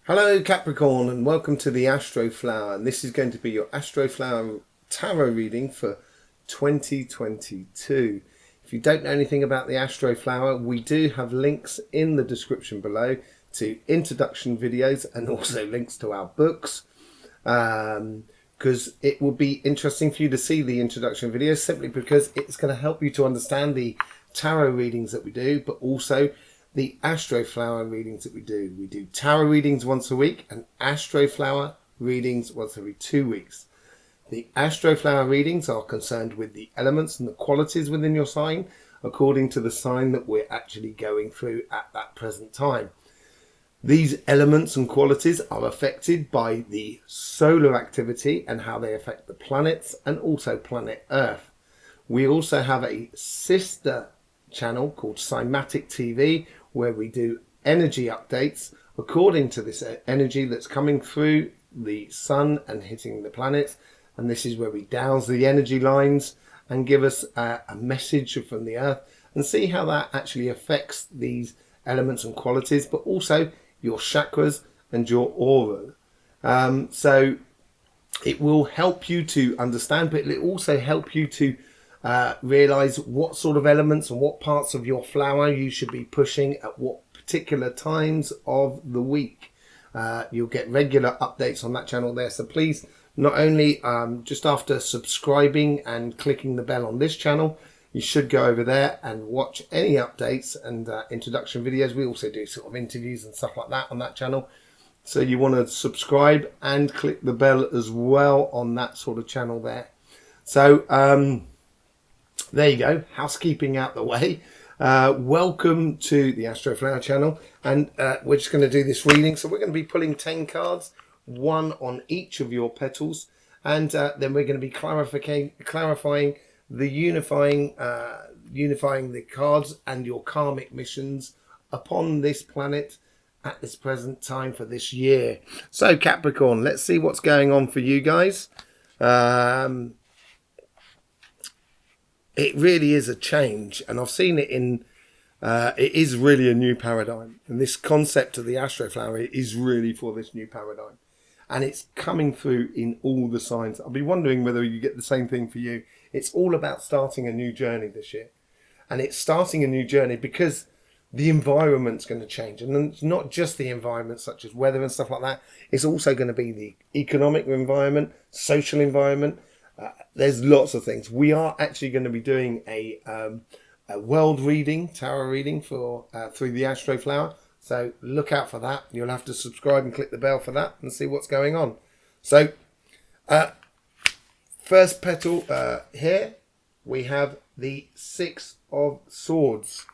Hello Capricorn, and welcome to the Astroflower, and this is going to be your Astroflower tarot reading for 2022. If you don't know anything about the Astroflower, we do have links in the description below to introduction videos and also links to our books, because it will be interesting for you to see the introduction videos simply because it's going to help you to understand the tarot readings that we do, but also the Astroflower readings that we do. We do tarot readings once a week and Astroflower readings once every 2 weeks. The Astroflower readings are concerned with the elements and the qualities within your sign according to the sign that we're actually going through at that present time. These elements and qualities are affected by the solar activity and how they affect the planets and also planet Earth. We also have a sister channel called Cymatic TV where we do energy updates according to this energy that's coming through the sun and hitting the planets, and this is where we dowse the energy lines and give us a message from the earth and see how that actually affects these elements and qualities, but also your chakras and your aura. So it will help you to understand, but it will also help you to realize what sort of elements and what parts of your flower you should be pushing at what particular times of the week. You'll get regular updates on that channel there, so please, not only just after subscribing and clicking the bell on this channel, you should go over there and watch any updates and introduction videos. We also do sort of interviews and stuff like that on that channel, so you want to subscribe and click the bell as well on that sort of channel there. So there you go, housekeeping out the way. Welcome to the Astroflower channel, and we're just going to do this reading. So we're going to be pulling 10 cards, one on each of your petals, and then we're going to be clarifying the unifying the cards and your karmic missions upon this planet at this present time for this year. So Capricorn, let's see what's going on for you guys. It really is a change, and I've seen it in, it is really a new paradigm. And this concept of the Astroflower is really for this new paradigm. And it's coming through in all the signs. I'll be wondering whether you get the same thing for you. It's all about starting a new journey this year. And it's starting a new journey because the environment's going to change. And it's not just the environment such as weather and stuff like that. It's also going to be the economic environment, social environment. There's lots of things. We are actually going to be doing a world reading, tarot reading for through the Astroflower. So look out for that. You'll have to subscribe and click the bell for that and see what's going on. So first petal here, we have the Six of Swords.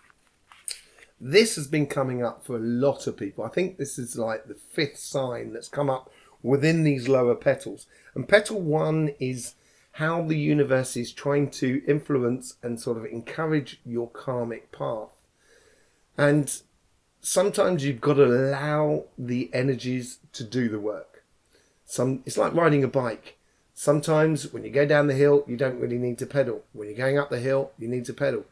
This has been coming up for a lot of people. I think this is like the 5th sign that's come up within these lower petals. And petal 1 is how the universe is trying to influence and sort of encourage your karmic path. And sometimes you've got to allow the energies to do the work. It's like riding a bike. Sometimes when you go down the hill, you don't really need to pedal. When you're going up the hill, you need to pedal.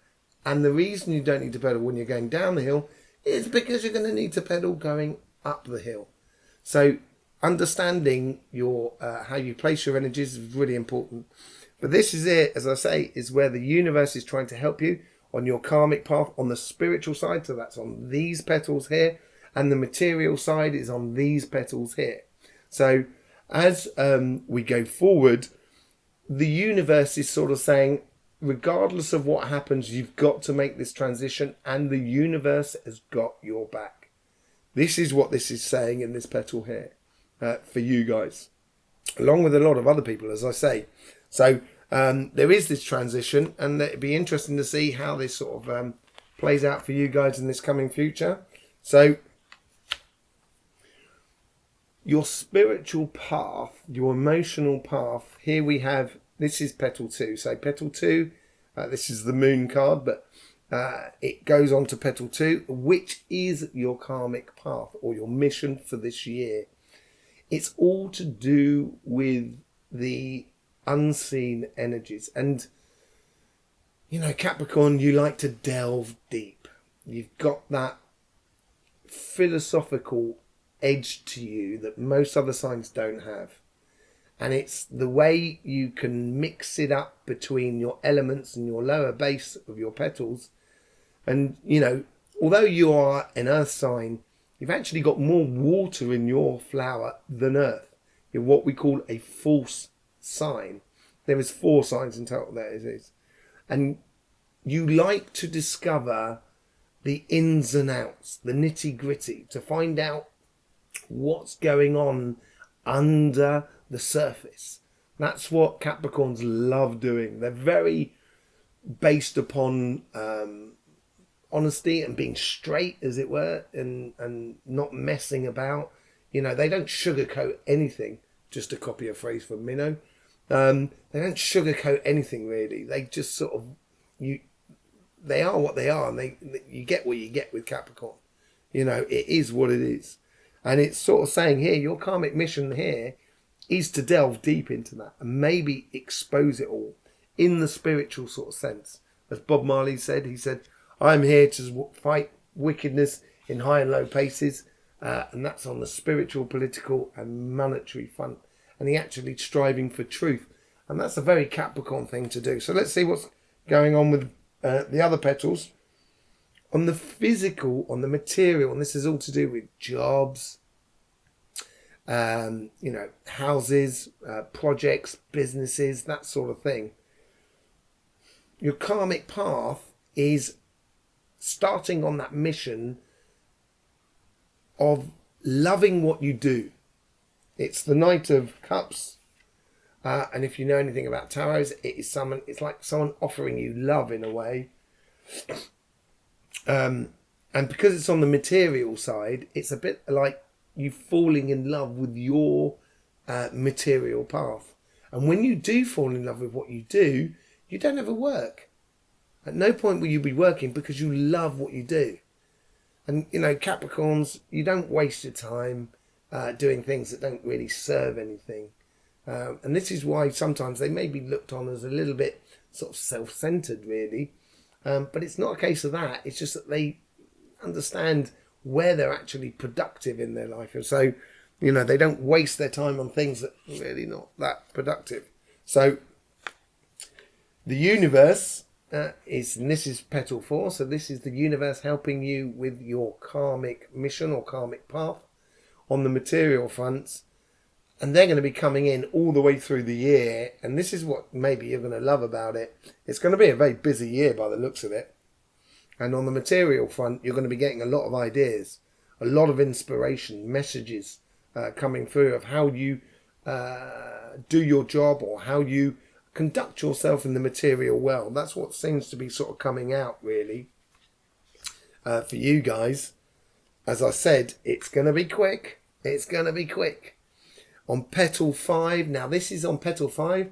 And the reason you don't need to pedal when you're going down the hill is because you're going to need to pedal going up the hill. So understanding your how you place your energies is really important. But this is it, as I say, is where the universe is trying to help you on your karmic path on the spiritual side. So that's on these petals here, and the material side is on these petals here. So as we go forward, the universe is sort of saying, regardless of what happens, you've got to make this transition, and the universe has got your back. This is what this is saying in this petal here. For you guys, along with a lot of other people, as I say. So there is this transition, and it'd be interesting to see how this sort of plays out for you guys in this coming future. So your spiritual path, your emotional path, here we have, this is petal 2. So petal 2, this is the moon card, but it goes on to petal 2, which is your karmic path or your mission for this year. It's all to do with the unseen energies. And, you know, Capricorn, you like to delve deep. You've got that philosophical edge to you that most other signs don't have. And it's the way you can mix it up between your elements and your lower base of your petals. And, you know, although you are an earth sign, you've actually got more water in your flower than earth. You're what we call a false sign. There is 4 signs in total, there it is. And you like to discover the ins and outs, the nitty gritty, to find out what's going on under the surface. That's what Capricorns love doing. They're very based upon honesty and being straight, as it were, and not messing about. You know, they don't sugarcoat anything. Just to copy a phrase from Minnow. They don't sugarcoat anything, really. They just sort of, they are what they are, and you get what you get with Capricorn. You know, it is what it is. And it's sort of saying here, your karmic mission here is to delve deep into that and maybe expose it all in the spiritual sort of sense. As Bob Marley said, he said, I'm here to fight wickedness in high and low places. And that's on the spiritual, political and monetary front. And he actually striving for truth. And that's a very Capricorn thing to do. So let's see what's going on with the other petals. On the physical, on the material, and this is all to do with jobs, you know, houses, projects, businesses, that sort of thing. Your karmic path is starting on that mission of loving what you do. It's the Knight of Cups, and if you know anything about tarots, it's like someone offering you love in a way. And because it's on the material side, it's a bit like you falling in love with your material path. And when you do fall in love with what you do, you don't ever work. At no point will you be working because you love what you do. And, you know, Capricorns, you don't waste your time doing things that don't really serve anything. And this is why sometimes they may be looked on as a little bit sort of self-centered, really. But it's not a case of that. It's just that they understand where they're actually productive in their life. And so, you know, they don't waste their time on things that are really not that productive. So the universe is, and this is petal 4, so this is the universe helping you with your karmic mission or karmic path on the material fronts. And they're going to be coming in all the way through the year. And this is what maybe you're going to love about it. It's going to be a very busy year by the looks of it. And on the material front, you're going to be getting a lot of ideas, a lot of inspiration, messages coming through of how you do your job or how you conduct yourself in the material world. That's what seems to be sort of coming out, really, for you guys. As I said, it's going to be quick. It's going to be quick. On petal 5, now this is on petal 5.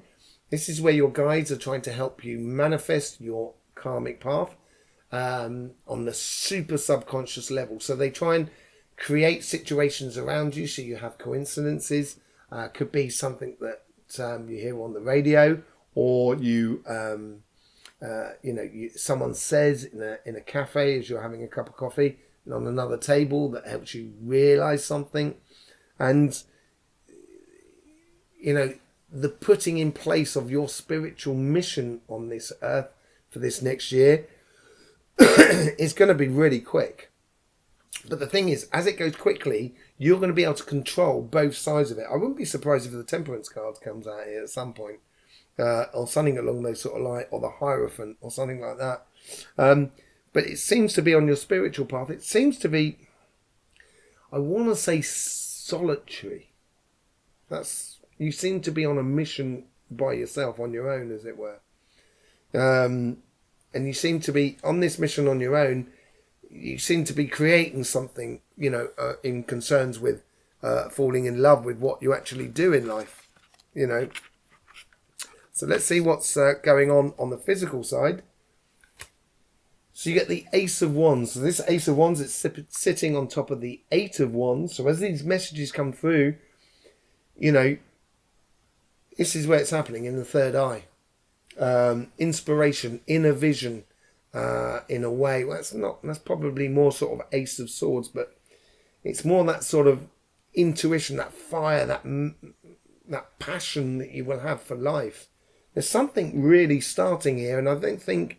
This is where your guides are trying to help you manifest your karmic path on the super subconscious level. So they try and create situations around you so you have coincidences. Could be something that you hear on the radio, or you know, someone says in a cafe as you're having a cup of coffee and on another table that helps you realize something. And you know, the putting in place of your spiritual mission on this earth for this next year is going to be really quick. But the thing is, as it goes quickly, you're going to be able to control both sides of it. I wouldn't be surprised if the Temperance card comes out here at some point, or something along those sort of lines, or the Hierophant, or something like that. But it seems to be on your spiritual path. It seems to be, I want to say, solitary. You seem to be on a mission by yourself, on your own, as it were. And you seem to be on this mission on your own. You seem to be creating something, you know, in concerns with falling in love with what you actually do in life, you know. So let's see what's going on the physical side. So you get the Ace of Wands. So this Ace of Wands, it's sitting on top of the 8 of Wands. So as these messages come through, you know, this is where it's happening in the third eye. Inspiration, inner vision, in a way. Well, that's probably more sort of Ace of Swords, but it's more that sort of intuition, that fire, that passion that you will have for life. There's something really starting here, and I don't think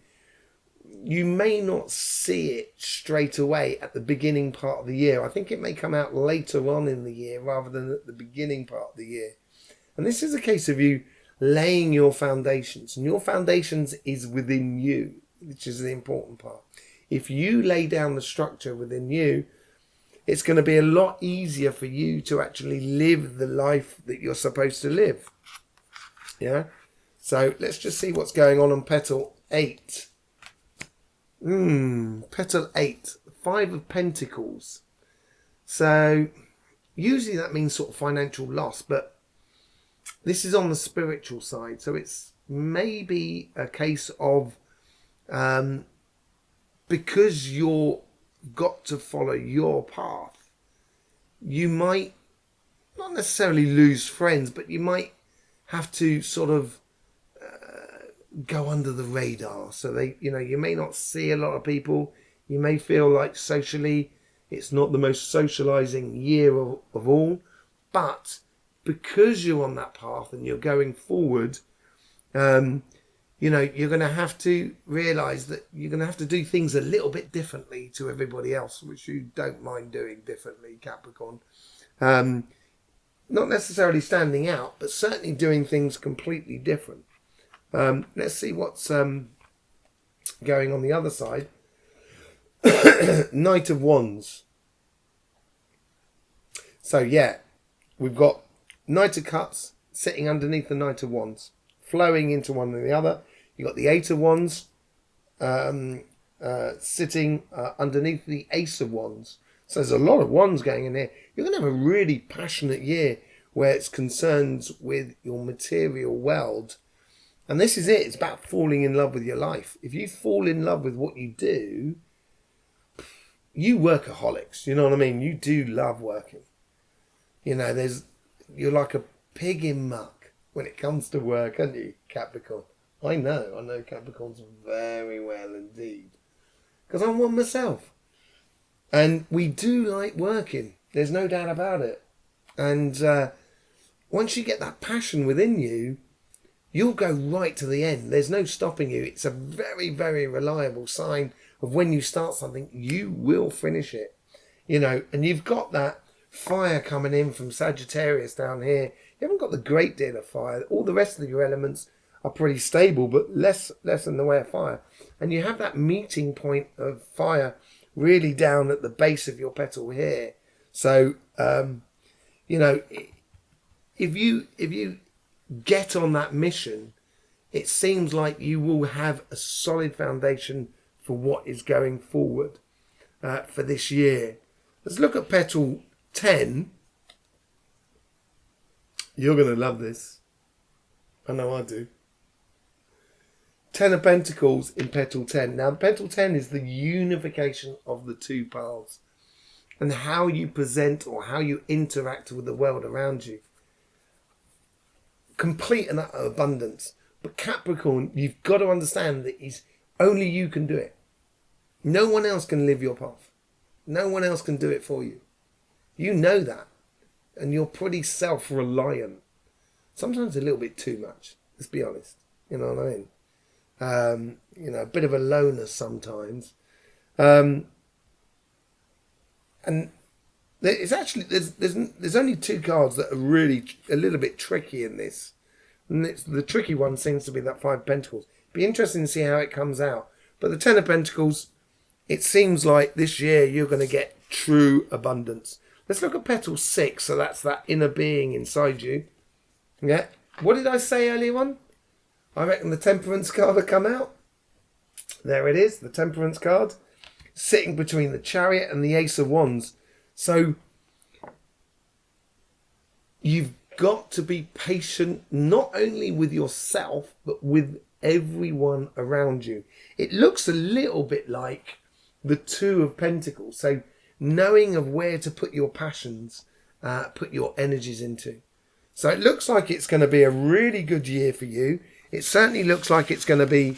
you may not see it straight away at the beginning part of the year. I think it may come out later on in the year rather than at the beginning part of the year. And this is a case of you laying your foundations, and your foundations is within you, which is the important part. If you lay down the structure within you, it's going to be a lot easier for you to actually live the life that you're supposed to live. Yeah? So let's just see what's going on petal 8. Petal 8, 5 of Pentacles. So usually that means sort of financial loss, but this is on the spiritual side. So it's maybe a case of because you're got to follow your path, you might not necessarily lose friends, but you might have to sort of go under the radar. So they, you may not see a lot of people. You may feel like socially it's not the most socializing year of all, but because you're on that path and you're going forward, you're going to have to realize that you're going to have to do things a little bit differently to everybody else, which you don't mind doing differently, Capricorn. Not necessarily standing out, but certainly doing things completely different. Let's see what's going on the other side. Knight of Wands. So yeah, we've got Knight of Cups sitting underneath the Knight of Wands, flowing into one and the other. You've got the 8 of Wands sitting underneath the Ace of Wands. So there's a lot of wands going in here. You're going to have a really passionate year where it's concerned with your material world. And this is it. It's about falling in love with your life. If you fall in love with what you do, you workaholics. You know what I mean? You do love working. You're like a pig in muck when it comes to work, aren't you, Capricorn? I know Capricorns very well indeed. Because I'm one myself. And we do like working. There's no doubt about it. And once you get that passion within you, you'll go right to the end. There's no stopping you. It's a very, very reliable sign of when you start something, you will finish it. And you've got that fire coming in from Sagittarius down here. You haven't got the great deal of fire. All the rest of your elements are pretty stable, but less in the way of fire. And you have that meeting point of fire really down at the base of your petal here. So, if you get on that mission, it seems like you will have a solid foundation for what is going forward for this year. Let's look at petal 10. You're going to love this. I know I do. 10 of Pentacles in petal 10. Now, petal 10 is the unification of the two paths and how you present or how you interact with the world around you. Complete and utter abundance. But Capricorn, you've got to understand that only you can do it. No one else can live your path. No one else can do it for you. You know that. And you're pretty self-reliant. Sometimes a little bit too much. Let's be honest. You know what I mean? A bit of a loner sometimes. And it's actually, there's only two cards that are really a little bit tricky in this. And the tricky one seems to be that 5 of Pentacles. Be interesting to see how it comes out. But the 10 of Pentacles, it seems like this year you're going to get true abundance. Let's look at petal 6. So that's that inner being inside you. Yeah. What did I say earlier on? I reckon the Temperance card will come out. There it is, the Temperance card. Sitting between the Chariot and the Ace of Wands. So you've got to be patient, not only with yourself, but with everyone around you. It looks a little bit like the 2 of Pentacles. So knowing of where to put your passions, put your energies into. So it looks like it's going to be a really good year for you. It certainly looks like it's going to be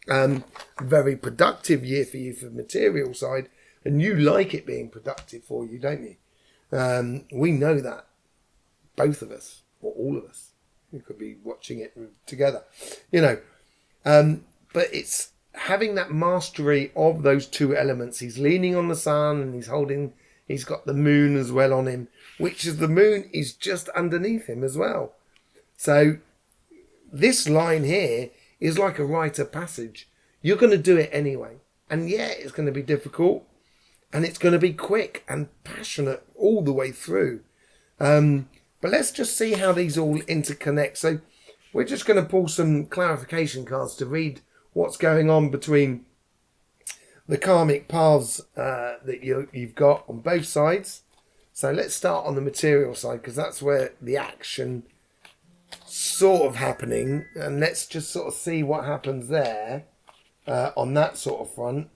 a very productive year for you for the material side. And you like it being productive for you, don't you? We know that, both of us, or all of us. We could be watching it together, you know. But it's having that mastery of those two elements. He's leaning on the sun and he's got the moon as well on him, which is the moon is just underneath him as well. So this line here is like a rite of passage. You're going to do it anyway. And yeah, it's going to be difficult and it's going to be quick and passionate all the way through. But let's just see how these all interconnect. So we're just going to pull some clarification cards to read what's going on between the karmic paths that you've got on both sides. So let's start on the material side, because that's where the action sort of happening. And let's just sort of see what happens there on that sort of front.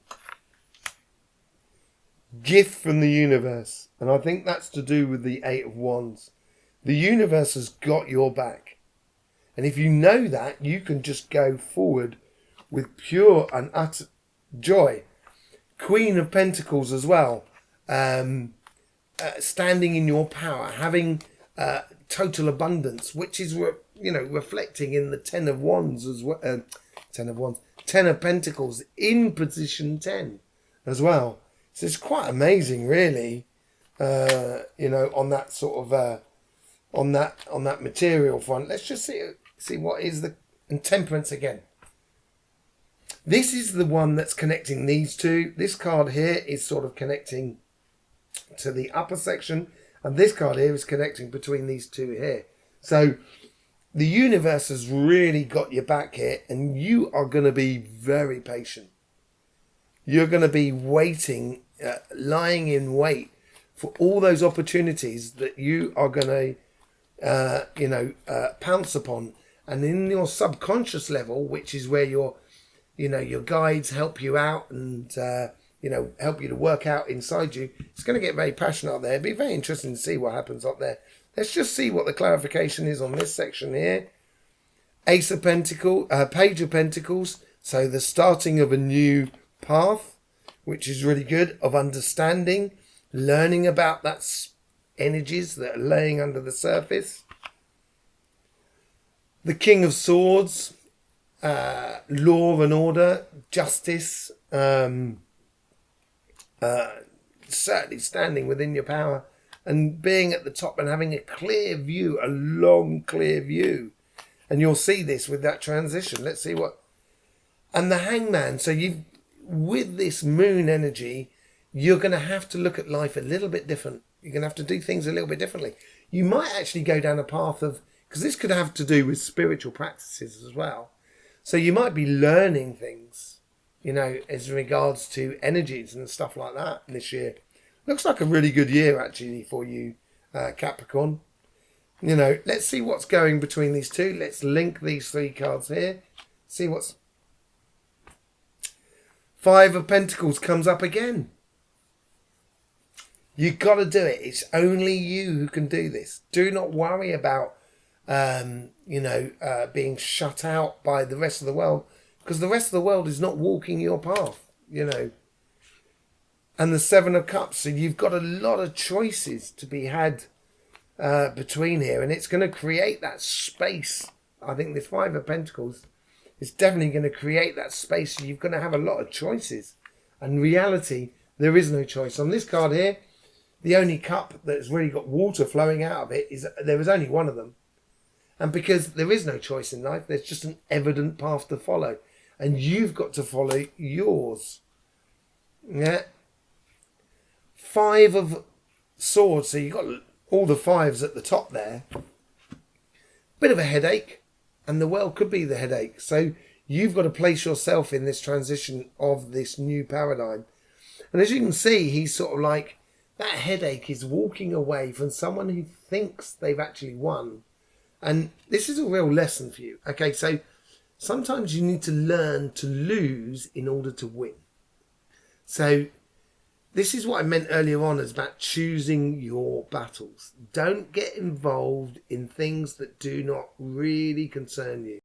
Gift from the universe. And I think that's to do with the Eight of Wands. The universe has got your back. And if you know that, you can just go forward with pure and utter joy. Queen of Pentacles as well. Standing in your power. Having total abundance. Which is, reflecting in the Ten of Wands as well. Ten of Pentacles in position 10 as well. So it's quite amazing, really. On that sort of... on that material front. Let's just see what is the... And Temperance again. This is the one that's connecting these two. This card here is sort of connecting to the upper section. And this card here is connecting between these two here. So the universe has really got your back here. And you are going to be very patient. You're going to be waiting, lying in wait for all those opportunities that you are going to pounce upon. And in your subconscious level, which is where your guides help you out and help you to work out inside you, it's going to get very passionate up there. It'd be very interesting to see what happens up there. Let's just see what the clarification is on this section here. Ace of Pentacles, Page of Pentacles. So the starting of a new path, which is really good, of understanding, learning about that energies that are laying under the surface. The King of Swords, law and order, justice, certainly standing within your power and being at the top and having a clear view, a long, clear view. And you'll see this with that transition. Let's see what... And the Hangman. So with this moon energy, you're going to have to look at life a little bit different. You're going to have to do things a little bit differently. You might actually go down a path of... Because this could have to do with spiritual practices as well. So you might be learning things, as regards to energies and stuff like that this year. Looks like a really good year, actually, for you, Capricorn. Let's see what's going between these two. Let's link these three cards here. See what's... Five of Pentacles comes up again. You've got to do it. It's only you who can do this. Do not worry about, being shut out by the rest of the world, because the rest of the world is not walking your path, And the Seven of Cups. So you've got a lot of choices to be had between here, and it's going to create that space. I think this Five of Pentacles is definitely going to create that space. So you're going to have a lot of choices. And reality, there is no choice. On this card here, the only cup that's really got water flowing out of it is there is only one of them. And because there is no choice in life, there's just an evident path to follow. And you've got to follow yours. Yeah. Five of Swords. So you've got all the fives at the top there. Bit of a headache. And the world could be the headache. So you've got to place yourself in this transition of this new paradigm. And as you can see, he's sort of like... That headache is walking away from someone who thinks they've actually won. And this is a real lesson for you. Okay, so sometimes you need to learn to lose in order to win. So this is what I meant earlier on is about choosing your battles. Don't get involved in things that do not really concern you.